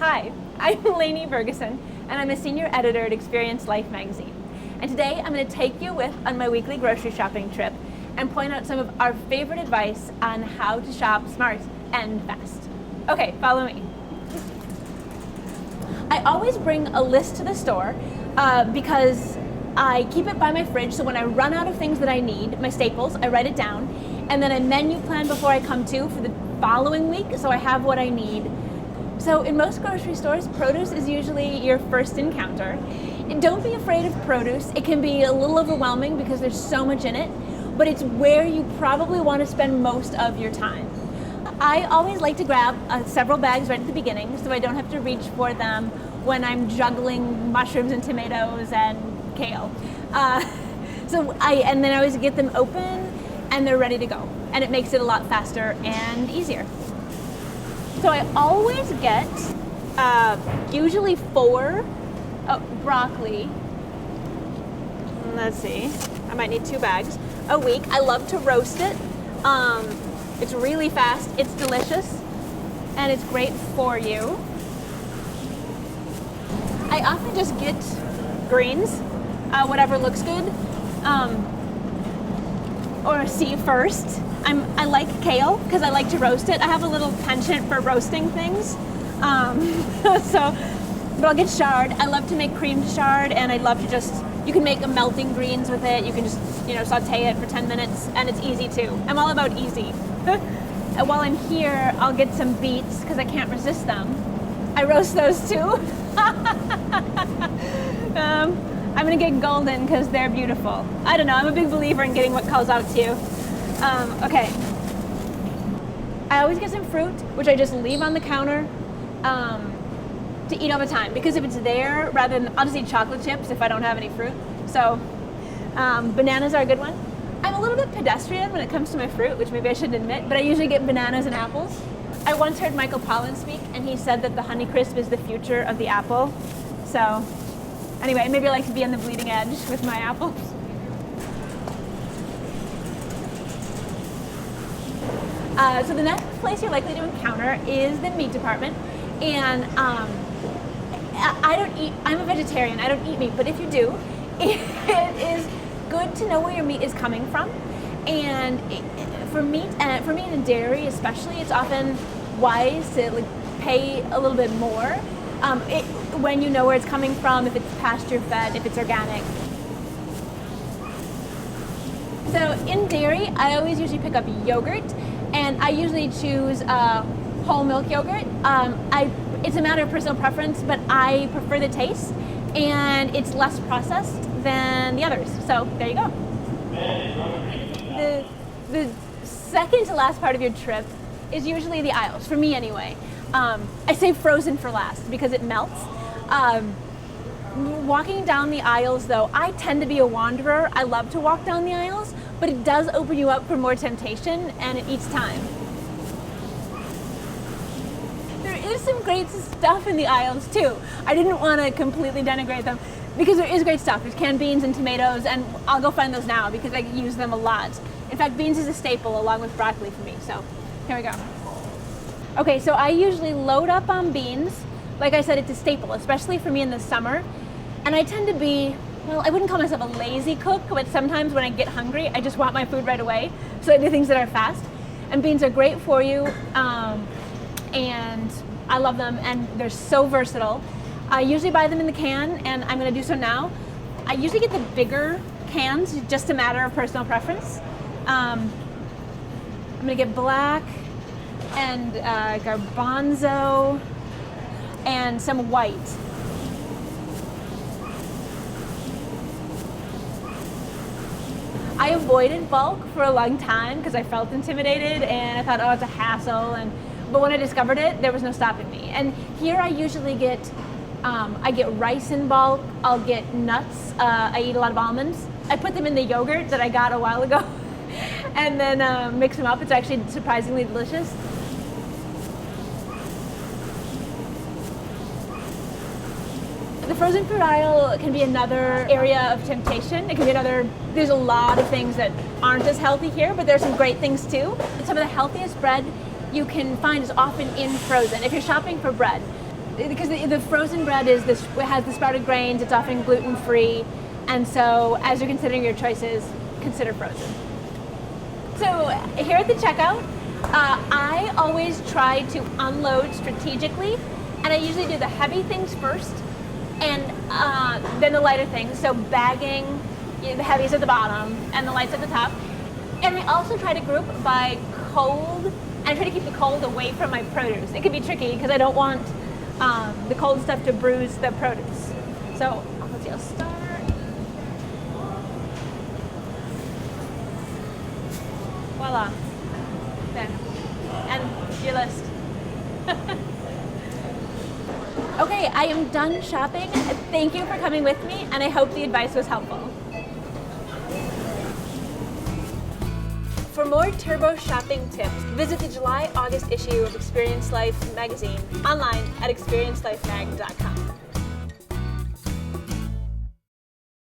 Hi, I'm Lainey Ferguson, and I'm a senior editor at Experience Life magazine. And today I'm going to take you on my weekly grocery shopping trip and point out some of our favorite advice on how to shop smart and fast. Okay, follow me. I always bring a list to the store because I keep it by my fridge, so when I run out of things that I need, my staples, I write it down, and then I menu plan before I come to for the following week, so I have what I need. So in most grocery stores, produce is usually your first encounter. And don't be afraid of produce. It can be a little overwhelming because there's so much in it, but it's where you probably want to spend most of your time. I always like to grab several bags right at the beginning so I don't have to reach for them when I'm juggling mushrooms and tomatoes and kale. And then I always get them open and they're ready to go. And it makes it a lot faster and easier. So I always get usually 4 broccoli. Let's see, I might need 2 bags a week. I love to roast it. It's really fast, it's delicious, and it's great for you. I often just get greens, whatever looks good, or see first. I like kale because I like to roast it. I have a little penchant for roasting things. But I'll get chard. I love to make creamed chard, and I love to you can make a melting greens with it. You can just, saute it for 10 minutes, and it's easy too. I'm all about easy. And while I'm here, I'll get some beets because I can't resist them. I roast those too. I'm gonna get golden because they're beautiful. I don't know, I'm a big believer in getting what calls out to you. Okay. I always get some fruit, which I just leave on the counter to eat all the time. Because if it's there, I'll just eat chocolate chips if I don't have any fruit. So, bananas are a good one. I'm a little bit pedestrian when it comes to my fruit, which maybe I shouldn't admit, but I usually get bananas and apples. I once heard Michael Pollan speak, and he said that the Honeycrisp is the future of the apple. So, anyway, maybe I like to be on the bleeding edge with my apples. So the next place you're likely to encounter is the meat department. And I'm a vegetarian, I don't eat meat, but if you do, it is good to know where your meat is coming from. And for meat and dairy especially, it's often wise to pay a little bit more when you know where it's coming from, if it's pasture fed, if it's organic. So in dairy, I always usually pick up yogurt, and I usually choose whole milk yogurt. It's a matter of personal preference, but I prefer the taste, and it's less processed than the others. So there you go. The second to last part of your trip is usually the aisles, for me anyway. I save frozen for last because it melts. Walking down the aisles though, I tend to be a wanderer. I love to walk down the aisles, but it does open you up for more temptation, and it eats time. There is some great stuff in the aisles too. I didn't want to completely denigrate them because there is great stuff. There's canned beans and tomatoes, and I'll go find those now because I use them a lot. In fact, beans is a staple along with broccoli for me, so here we go. Okay, so I usually load up on beans. Like I said, it's a staple, especially for me in the summer. And I tend to be, I wouldn't call myself a lazy cook, but sometimes when I get hungry, I just want my food right away. So I do things that are fast. And beans are great for you, and I love them, and they're so versatile. I usually buy them in the can, and I'm gonna do so now. I usually get the bigger cans, just a matter of personal preference. I'm gonna get black and garbanzo and some white. I avoided bulk for a long time because I felt intimidated and I thought, oh, it's a hassle. But when I discovered it, there was no stopping me. And here I usually get, I get rice in bulk. I'll get nuts. I eat a lot of almonds. I put them in the yogurt that I got a while ago, and then mix them up. It's actually surprisingly delicious. The frozen fruit aisle can be another area of temptation. It can be there's a lot of things that aren't as healthy here, but there's some great things too. Some of the healthiest bread you can find is often in frozen. If you're shopping for bread, because the frozen bread is this, it has the sprouted grains, it's often gluten-free, and so as you're considering your choices, consider frozen. So here at the checkout, I always try to unload strategically, and I usually do the heavy things first, and then the lighter things. So bagging, the heavies at the bottom, and the lights at the top. And I also try to group by cold, and I try to keep the cold away from my produce. It can be tricky because I don't want the cold stuff to bruise the produce. So let's see, I'll start. Voila. There. And your list. Okay, I am done shopping. Thank you for coming with me, and I hope the advice was helpful. For more Turbo shopping tips, visit the July-August issue of Experience Life magazine online at experiencelifemag.com.